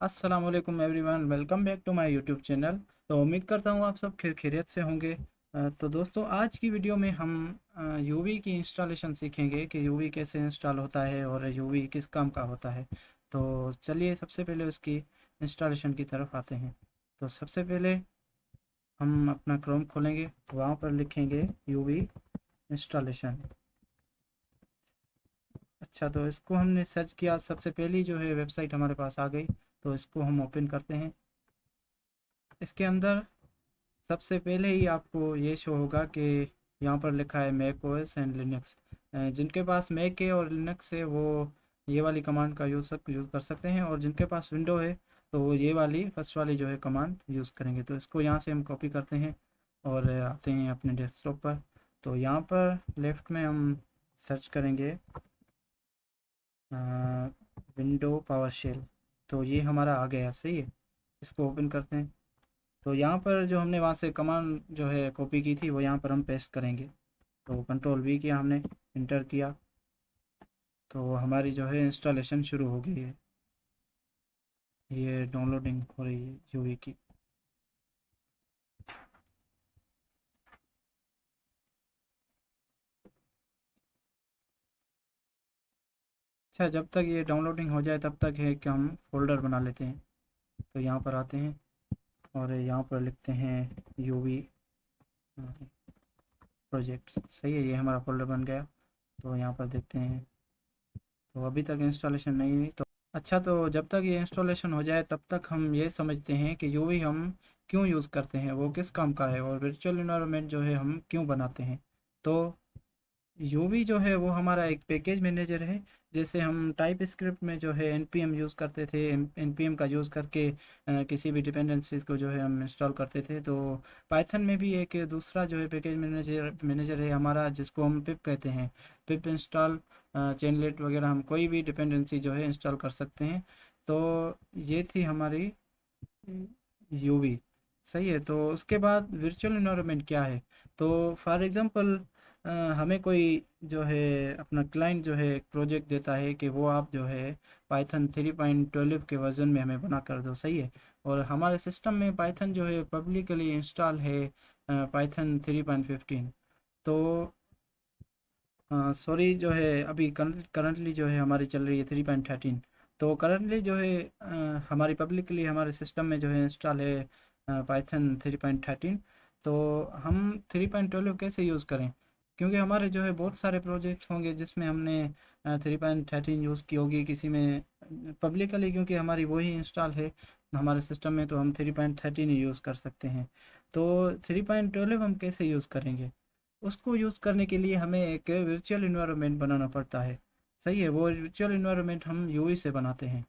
अस्सलाम वालेकुम everyone, welcome back to my YouTube channel. तो उम्मीद करता हूँ आप सब खैरियत से होंगे। तो दोस्तों, आज की वीडियो में हम यूवी की इंस्टॉलेशन सीखेंगे कि यूवी कैसे इंस्टॉल होता है और यूवी किस काम का होता है। तो चलिए सबसे पहले उसकी इंस्टॉलेशन की तरफ आते हैं। तो सबसे पहले हम अपना क्रोम खोलेंगे, वहाँ पर लिखेंगे यूवी इंस्टॉलेशन। अच्छा, तो इसको हमने सर्च किया, सबसे पहली जो है वेबसाइट हमारे पास आ गई। तो इसको हम ओपन करते हैं। इसके अंदर सबसे पहले ही आपको ये शो होगा कि यहाँ पर लिखा है मैक ओएस एंड लिनक्स। जिनके पास मैक है और लिनक्स है वो ये वाली कमांड का यूज़ कर सकते हैं, और जिनके पास विंडो है तो वो ये वाली फर्स्ट वाली जो है कमांड यूज़ करेंगे। तो इसको यहाँ से हम कॉपी करते हैं और आते हैं अपने डेस्कटॉप पर। तो यहाँ पर लेफ़्ट में हम सर्च करेंगे विंडो पावर शेल। तो ये हमारा आ गया, सही है। इसको ओपन करते हैं। तो यहाँ पर जो हमने वहाँ से कमांड जो है कॉपी की थी वो यहाँ पर हम पेस्ट करेंगे। तो कंट्रोल वी किया हमने, इंटर किया, तो हमारी जो है इंस्टॉलेशन शुरू हो गई है। ये डाउनलोडिंग हो रही है यूवी की। अच्छा, जब तक ये डाउनलोडिंग हो जाए तब तक है कि हम फोल्डर बना लेते हैं। तो यहाँ पर आते हैं और यहाँ पर लिखते हैं यूवी प्रोजेक्ट। सही है, ये हमारा फोल्डर बन गया। तो यहाँ पर देखते हैं, तो अभी तक इंस्टॉलेशन नहीं हुई। तो अच्छा, तो जब तक ये इंस्टॉलेशन हो जाए तब तक हम ये समझते हैं कि यूवी हम क्यों यूज़ करते हैं, वो किस काम का है, और वर्चुअल इन्वायरमेंट जो है हम क्यों बनाते हैं। तो यूवी जो है वो हमारा एक पैकेज मैनेजर है। जैसे हम टाइप स्क्रिप्ट में जो है npm यूज़ करते थे, npm का यूज़ करके किसी भी डिपेंडेंसीज को जो है हम इंस्टॉल करते थे। तो पाइथन में भी एक दूसरा जो है पैकेज मैनेजर है हमारा, जिसको हम पिप कहते हैं। पिप इंस्टॉल चेनलेट वगैरह हम कोई भी डिपेंडेंसी जो है इंस्टॉल कर सकते हैं। तो ये थी हमारी यूवी। सही है। तो उसके बाद वर्चुअल इन्वायरमेंट क्या है। तो फॉर एग्जांपल हमें कोई जो है अपना क्लाइंट जो है एक प्रोजेक्ट देता है कि वो आप जो है पाइथन 3.12 के वर्जन में हमें बना कर दो। सही है। और हमारे सिस्टम में पाइथन जो है पब्लिकली इंस्टॉल है पाइथन 3.15। तो सॉरी, जो है अभी करंटली जो है हमारी चल रही है 3.13। तो करंटली जो है हमारी पब्लिकली हमारे सिस्टम में जो है इंस्टॉल है पाइथन 3.13। तो हम 3.12 कैसे यूज़ करें, क्योंकि हमारे जो है बहुत सारे प्रोजेक्ट्स होंगे जिसमें हमने 3.13 यूज़ की होगी, किसी में पब्लिकली, क्योंकि हमारी वही इंस्टॉल है हमारे सिस्टम में, तो हम 3.13 ही यूज़ कर सकते हैं। तो 3.12 हम कैसे यूज़ करेंगे, उसको यूज़ करने के लिए हमें एक वर्चुअल इन्वायरमेंट बनाना पड़ता है। सही है। वो वर्चुअल इन्वायरमेंट हम यूवी से बनाते हैं,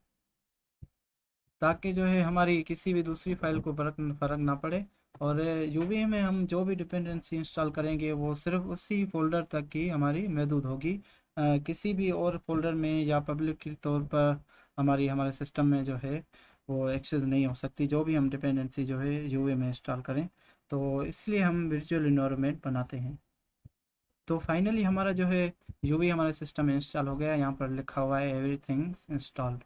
ताकि जो है हमारी किसी भी दूसरी फाइल को फ़र्क ना पड़े। और यूवी में हम जो भी डिपेंडेंसी इंस्टॉल करेंगे वो सिर्फ उसी फोल्डर तक ही हमारी महदूद होगी। किसी भी और फोल्डर में या पब्लिक के तौर पर हमारे सिस्टम में जो है वो एक्सेस नहीं हो सकती, जो भी हम डिपेंडेंसी जो है यूवी में इंस्टॉल करें। तो इसलिए हम वर्चुअल इन्वायरमेंट बनाते हैं। तो फाइनली हमारा जो है यूवी हमारे सिस्टम में इंस्टॉल हो गया। यहाँ पर लिखा हुआ है एवरीथिंग इंस्टॉल्ड।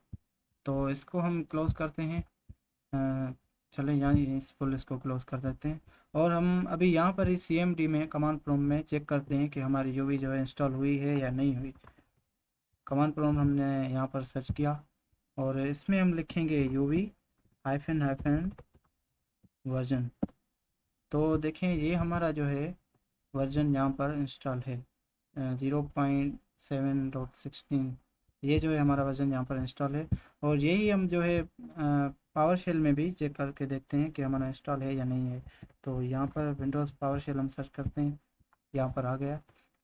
तो इसको हम क्लोज़ करते हैं। चलें, यहाँ इस फुल इसको क्लोज़ कर देते हैं। और हम अभी यहाँ पर इस cmd में कमांड प्रॉम्प्ट में चेक करते हैं कि हमारी यूवी जो है इंस्टॉल हुई है या नहीं हुई। कमांड प्रॉम्प्ट हमने यहाँ पर सर्च किया और इसमें हम लिखेंगे यूवी हाइफन हाइफन वर्जन। तो देखें, ये हमारा जो है वर्जन यहाँ पर इंस्टॉल है 0.7.16। ये जो है हमारा वर्जन यहाँ पर इंस्टॉल है। और यही हम जो है पावर शेल में भी चेक करके देखते हैं कि हमारा इंस्टॉल है या नहीं है। तो यहाँ पर विंडोज़ पावर शेल हम सर्च करते हैं, यहाँ पर आ गया।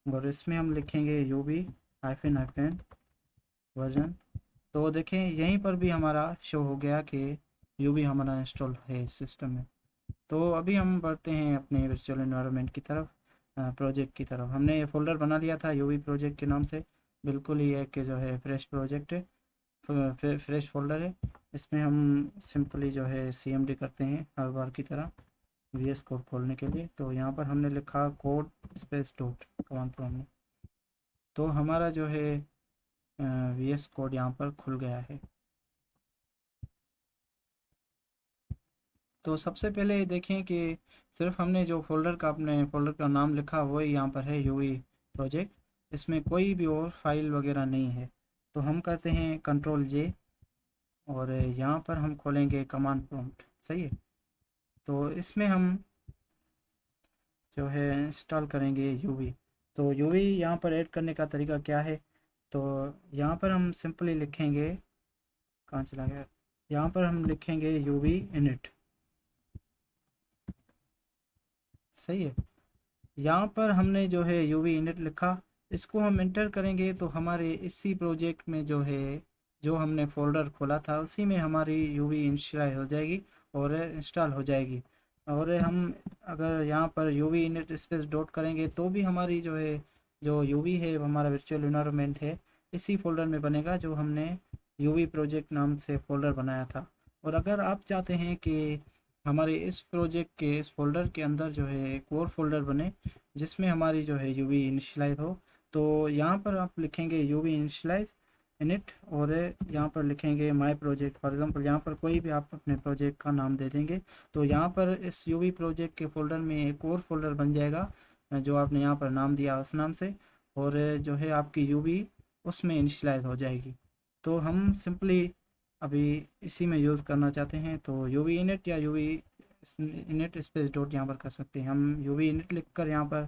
और इसमें हम लिखेंगे U V hyphen hyphen version. तो देखें, यहीं पर भी हमारा शो हो गया कि यू बी हमारा इंस्टॉल है सिस्टम में। तो अभी हम बढ़ते हैं अपने वर्चुअल एनवायरनमेंट की तरफ, प्रोजेक्ट की तरफ। हमने ये फ़ोल्डर बना लिया था यूवी प्रोजेक्ट के नाम से। बिल्कुल ही एक जो है फ्रेश प्रोजेक्ट है, फ्रेश फोल्डर है। इसमें हम सिंपली जो है cmd करते हैं हर बार की तरह वीएस कोड खोलने के लिए। तो यहाँ पर हमने लिखा code space dot command prompt में। तो हमारा जो है वीएस कोड यहाँ पर खुल गया है। तो सबसे पहले देखें कि सिर्फ हमने जो फोल्डर का अपने फोल्डर का नाम लिखा वही यहाँ पर है, यूवी प्रोजेक्ट। इसमें कोई भी और फाइल वगैरह नहीं है। तो हम करते हैं कंट्रोल जे, और यहाँ पर हम खोलेंगे कमांड प्रॉम्प्ट। सही है। तो इसमें हम जो है इंस्टॉल करेंगे यूवी। तो यूवी यहाँ पर ऐड करने का तरीका क्या है, तो यहाँ पर हम सिंपली लिखेंगे, कहाँ चला गया, यहाँ पर हम लिखेंगे यूवी इनिट। सही है। यहाँ पर हमने जो है यूवी इनिट लिखा, इसको हम इंटर करेंगे तो हमारे इसी प्रोजेक्ट में जो है, जो हमने फोल्डर खोला था उसी में हमारी यूवी इंस्टॉल हो जाएगी और इंस्टॉल हो जाएगी। और हम अगर यहाँ पर यूवी इनिट स्पेस डॉट करेंगे तो भी हमारी जो है, जो यूवी है वो हमारा वर्चुअल इन्वायरमेंट है, इसी फोल्डर में बनेगा जो हमने यूवी प्रोजेक्ट नाम से फ़ोल्डर बनाया था। और अगर आप चाहते हैं कि हमारे इस प्रोजेक्ट के इस फोल्डर के अंदर जो है एक और फोल्डर बने जिसमें हमारी जो है यूवी इनिशियलाइज हो, तो यहाँ पर आप लिखेंगे यूवी इनिशियलाइज इनिट, और यहाँ पर लिखेंगे माय प्रोजेक्ट। फॉर एग्जांपल यहाँ पर कोई भी आप अपने प्रोजेक्ट का नाम दे देंगे, तो यहाँ पर इस यूवी प्रोजेक्ट के फोल्डर में एक और फोल्डर बन जाएगा जो आपने यहाँ पर नाम दिया उस नाम से, और जो है आपकी यूवी उसमें इनिशियलाइज हो जाएगी। तो हम सिंपली अभी इसी में यूज़ करना चाहते हैं, तो यूवी इनिट या यूवी इनिट स्पेस डॉट यहाँ पर कर सकते हैं। हम यूवी इनिट लिख कर यहाँ पर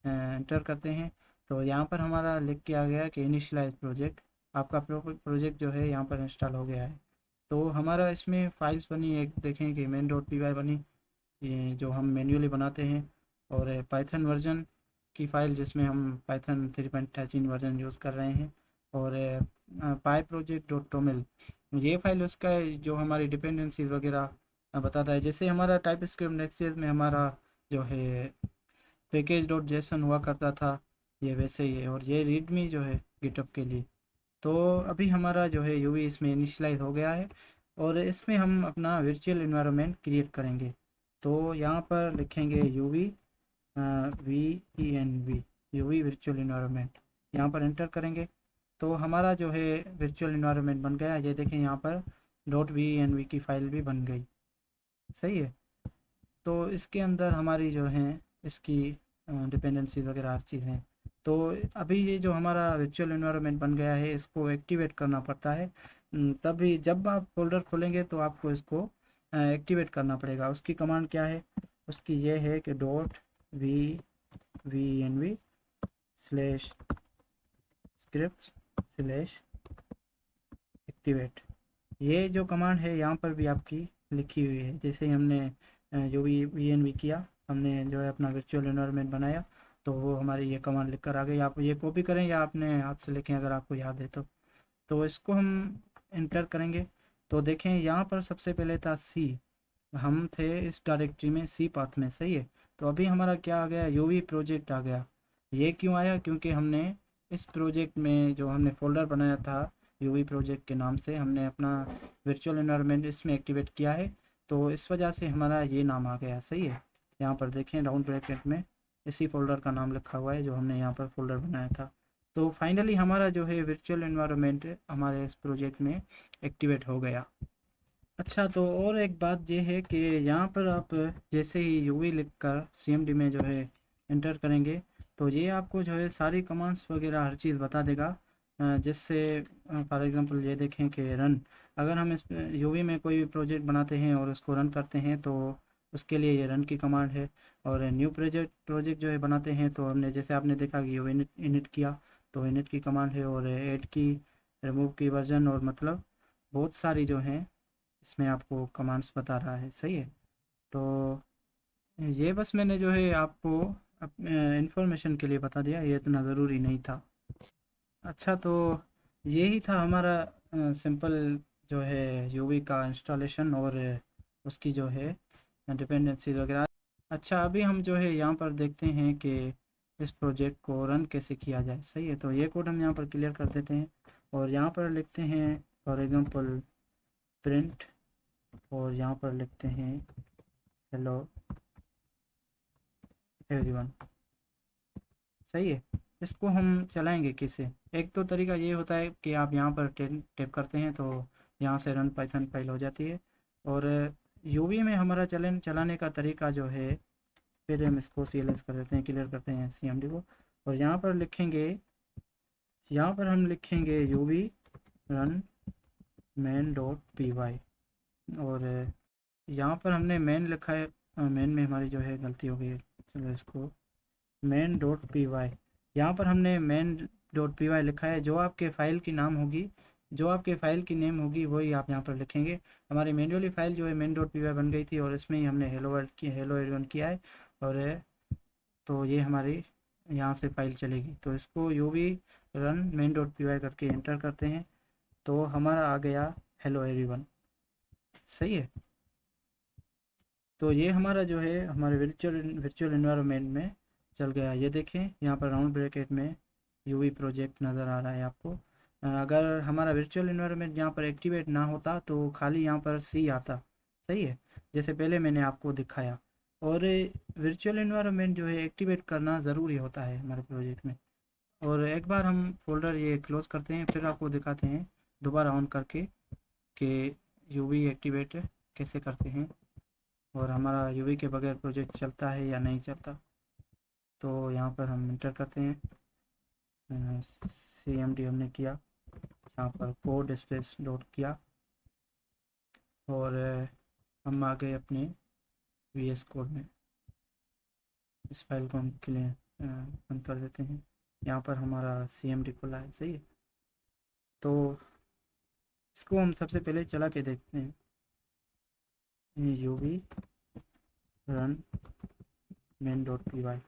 एंटर करते हैं, तो यहाँ पर हमारा लिख के आ गया कि इनिशियलाइज प्रोजेक्ट, आपका प्रोजेक्ट जो है यहाँ पर इंस्टॉल हो गया है। तो हमारा इसमें फाइल्स बनी, एक देखें कि मेन डॉट पी वाई बनी, ये जो हम मैन्युअली बनाते हैं, और पाइथन वर्जन की फ़ाइल जिसमें हम पाइथन 3.13 वर्जन यूज़ कर रहे हैं, और पाई प्रोजेक्ट डॉट टोमिल, ये फाइल उसका है जो हमारी डिपेंडेंसीज वगैरह बताता है। जैसे हमारा टाइप स्क्रिप्ट नेक्स्ट में हमारा जो है पैकेज डॉट जेसन हुआ करता था, ये वैसे ही है। और ये रीडमी जो है गिटअप के लिए। तो अभी हमारा जो है यूवी इसमें इनिशियलाइज हो गया है, और इसमें हम अपना वर्चुअल इन्वायरमेंट क्रिएट करेंगे। तो यहाँ पर लिखेंगे UV V E N V, UV virtual environment, यहाँ पर एंटर करेंगे तो हमारा जो है वर्चुअल इन्वायरमेंट बन गया। ये देखें यहाँ पर डॉट वी एन वी की फ़ाइल भी बन गई। सही है। तो इसके अंदर हमारी जो है इसकी डिपेंडेंसीज वगैरह हर चीज़ हैं। तो अभी ये जो हमारा वर्चुअल एनवायरनमेंट बन गया है इसको एक्टिवेट करना पड़ता है। तभी जब आप फोल्डर खोलेंगे तो आपको इसको एक्टिवेट करना पड़ेगा। उसकी कमांड क्या है, उसकी ये है कि dot V V N V slash script slash activate. ये जो कमांड है यहाँ पर भी आपकी लिखी हुई है। जैसे ही हमने जो भी वी एन वी किया, हमने जो है अपना वर्चुअल एनवायरनमेंट बनाया, तो वो हमारी ये कमांड लिख कर आ गई। आप ये कॉपी करें या अपने हाथ से लिखें अगर आपको याद है तो इसको हम इंटर करेंगे। तो देखें यहाँ पर सबसे पहले था सी, हम थे इस डायरेक्टरी में सी पाथ में। सही है। तो अभी हमारा क्या आ गया, यूवी प्रोजेक्ट आ गया। ये क्यों आया, क्योंकि हमने इस प्रोजेक्ट में जो हमने फोल्डर बनाया था यूवी प्रोजेक्ट के नाम से, हमने अपना वर्चुअल एनवायरनमेंट इसमें एक्टिवेट किया है, तो इस वजह से हमारा ये नाम आ गया। सही है। यहाँ पर देखें राउंड ब्रैकेट में इसी फोल्डर का नाम लिखा हुआ है जो हमने यहाँ पर फोल्डर बनाया था। तो फाइनली हमारा जो है वर्चुअल एनवायरनमेंट हमारे इस प्रोजेक्ट में एक्टिवेट हो गया। अच्छा, तो और एक बात ये है कि यहाँ पर आप जैसे ही यूवी लिख कर सीएमडी में जो है इंटर करेंगे, तो ये आपको जो है सारी कमांड्स वगैरह हर चीज़ बता देगा। जिससे फॉर एग्जांपल ये देखें कि रन, अगर हम इस यूवी में कोई भी प्रोजेक्ट बनाते हैं और उसको रन करते हैं तो उसके लिए ये रन की कमांड है। और न्यू प्रोजेक्ट प्रोजेक्ट जो है बनाते हैं तो हमने जैसे आपने देखा कि यूवी इनिट इनिट किया तो इनिट की कमांड है, और ऐड की, रिमूव की वर्जन, और मतलब बहुत सारी जो हैं इसमें आपको कमांड्स बता रहा है। सही है। तो ये बस मैंने जो है आपको इंफॉर्मेशन के लिए बता दिया, ये इतना ज़रूरी नहीं था। अच्छा, तो यही था हमारा सिंपल जो है यूवी का इंस्टॉलेशन और उसकी जो है डिपेंडेंसीज वगैरह। अच्छा, अभी हम जो है यहाँ पर देखते हैं कि इस प्रोजेक्ट को रन कैसे किया जाए। सही है। तो ये कोड हम यहाँ पर क्लियर कर देते हैं और यहाँ पर लिखते हैं फॉर एग्जांपल प्रिंट, और यहाँ पर लिखते हैं हेलो एवरीवन। सही है। इसको हम चलाएंगे कैसे, एक तो तरीका ये होता है कि आप यहाँ पर टैप करते हैं तो यहाँ से रन पाइथन फाइल हो जाती है। और यूवी में हमारा चलाने का तरीका जो है, फिर हम इसको CLS कर देते हैं, क्लियर करते हैं CMD को। और यहाँ पर लिखेंगे, यहाँ पर हम लिखेंगे UV run main dot P Y. और यहाँ पर हमने मेन लिखा है, मेन में हमारी जो है गलती हो गई है, चलो इसको मेन डॉट पी वाई, यहाँ पर हमने मेन डॉट पी वाई लिखा है। जो आपके फ़ाइल की नाम होगी, जो आपके फ़ाइल की नेम होगी वही आप यहाँ पर लिखेंगे। हमारी मैन्युअली फ़ाइल जो है मेन डॉट पी वाई बन गई थी, और इसमें ही हमने हेलो वर्ल्ड की, हेलो एवरीवन किया है। और तो ये हमारी यहाँ से फ़ाइल चलेगी। तो इसको UV run main dot P Y करके एंटर करते हैं, तो हमारा आ गया हेलो एवरीवन। सही है। तो ये हमारा जो है हमारे वर्चुअल एनवायरनमेंट में चल गया। ये देखें यहाँ पर राउंड ब्रैकेट में यूवी प्रोजेक्ट नज़र आ रहा है आपको। अगर हमारा वर्चुअल एनवायरनमेंट यहाँ पर एक्टिवेट ना होता तो खाली यहाँ पर सी आता। सही है, जैसे पहले मैंने आपको दिखाया। और वर्चुअल एनवायरनमेंट जो है एक्टिवेट करना ज़रूरी होता है हमारे प्रोजेक्ट में। और एक बार हम फोल्डर ये क्लोज़ करते हैं, फिर आपको दिखाते हैं दोबारा ऑन करके कि यूवी एक्टिवेट कैसे करते हैं, और हमारा यूवी के बगैर प्रोजेक्ट चलता है या नहीं चलता। तो यहाँ पर हम इंटर करते हैं, CMD हमने किया, यहाँ पर कोड स्पेस डॉट किया, और हम आ गए अपने VS कोड में। इस फाइल को हम क्लियर बंद कर देते हैं। यहाँ पर हमारा CMD खुला है। सही है। तो इसको हम सबसे पहले चला के देखते हैं, UV run main dot P Y.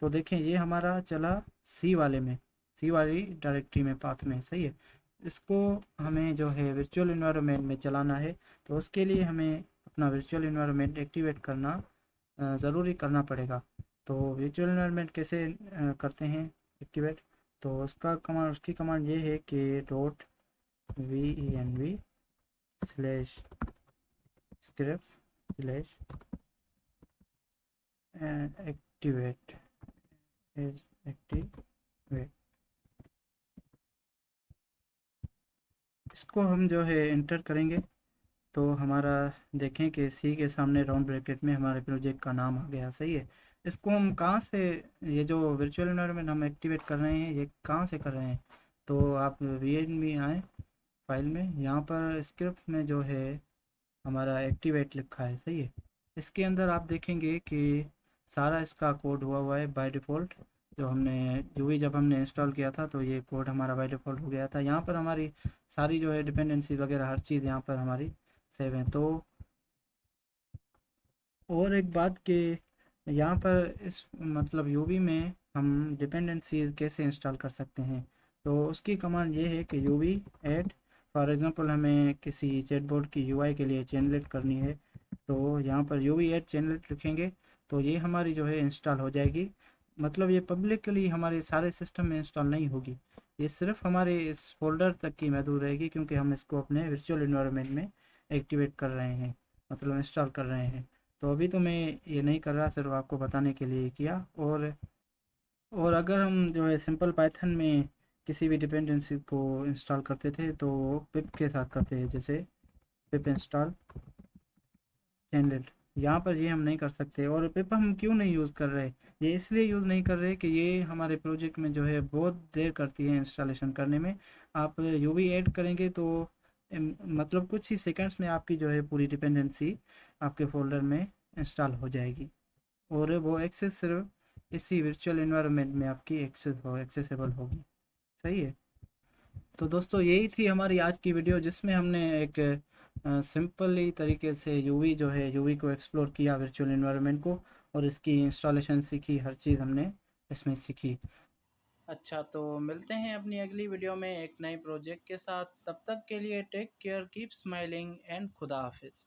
तो देखें ये हमारा चला सी वाले में, सी वाली डायरेक्टरी में, पाथ में। सही है। इसको हमें जो है वर्चुअल इन्वायरमेंट में चलाना है, तो उसके लिए हमें अपना वर्चुअल इन्वायरमेंट एक्टिवेट करना ज़रूरी करना पड़ेगा। तो वर्चुअल इन्वायरमेंट कैसे करते हैं एक्टिवेट, तो उसकी कमांड ये है कि dot venv slash script slash activate as activate. इसको हम जो है इंटर करेंगे, तो हमारा देखें कि सी के सामने राउंड ब्रैकेट में हमारे प्रोजेक्ट का नाम आ गया। सही है। इसको हम कहाँ से, ये जो वर्चुअल एनवायरनमेंट हम एक्टिवेट कर रहे हैं ये कहाँ से कर रहे हैं, तो आप venv आए फाइल में, यहाँ पर स्क्रिप्ट में जो है हमारा एक्टिवेट लिखा है। सही है। इसके अंदर आप देखेंगे कि सारा इसका कोड हुआ है बाय डिफ़ॉल्ट। जो हमने यूवी जब हमने इंस्टॉल किया था तो ये कोड हमारा बाय डिफ़ॉल्ट हो गया था। यहाँ पर हमारी सारी जो है डिपेंडेंसी वगैरह हर चीज़ यहाँ पर हमारी सेव है। तो और एक बात कि यहाँ पर इस मतलब यूवी में हम डिपेंडेंसी कैसे इंस्टॉल कर सकते हैं, तो उसकी कमांड ये है कि यूवी ऐड, फॉर एग्जांपल हमें किसी चैटबॉट की यूआई के लिए चैनलेट करनी है, तो यहाँ पर यूवी ऐड चैनलेट लिखेंगे, तो ये हमारी जो है इंस्टॉल हो जाएगी। मतलब ये पब्लिकली हमारे सारे सिस्टम में इंस्टॉल नहीं होगी, ये सिर्फ हमारे इस फोल्डर तक की महदूद रहेगी, क्योंकि हम इसको अपने वर्चुअल इन्वायरमेंट में एक्टिवेट कर रहे हैं, मतलब इंस्टॉल कर रहे हैं। तो अभी तो मैं ये नहीं कर रहा, सिर्फ आपको बताने के लिए किया। और अगर हम जो है सिंपल पाइथन में किसी भी डिपेंडेंसी को इंस्टॉल करते थे तो पिप के साथ करते हैं, जैसे पिप इंस्टॉल कैनलेट। यहाँ पर ये हम नहीं कर सकते। और पिप हम क्यों नहीं यूज़ कर रहे, ये इसलिए यूज़ नहीं कर रहे कि ये हमारे प्रोजेक्ट में जो है बहुत देर करती है इंस्टॉलेशन करने में। आप यूवी ऐड करेंगे तो मतलब कुछ ही सेकंड्स में आपकी जो है पूरी डिपेंडेंसी आपके फोल्डर में इंस्टॉल हो जाएगी, और वो एक्सेस सिर्फ इसी वर्चुअल एनवायरनमेंट में आपकी एक्सेसिबल होगी। सही है। तो दोस्तों यही थी हमारी आज की वीडियो, जिसमें हमने एक सिंपली तरीके से यूवी जो है यूवी को एक्सप्लोर किया, वर्चुअल एनवायरनमेंट को, और इसकी इंस्टॉलेशन सीखी, हर चीज़ हमने इसमें सीखी। अच्छा, तो मिलते हैं अपनी अगली वीडियो में एक नए प्रोजेक्ट के साथ। तब तक के लिए take care, keep smiling and खुदा हाफिज़।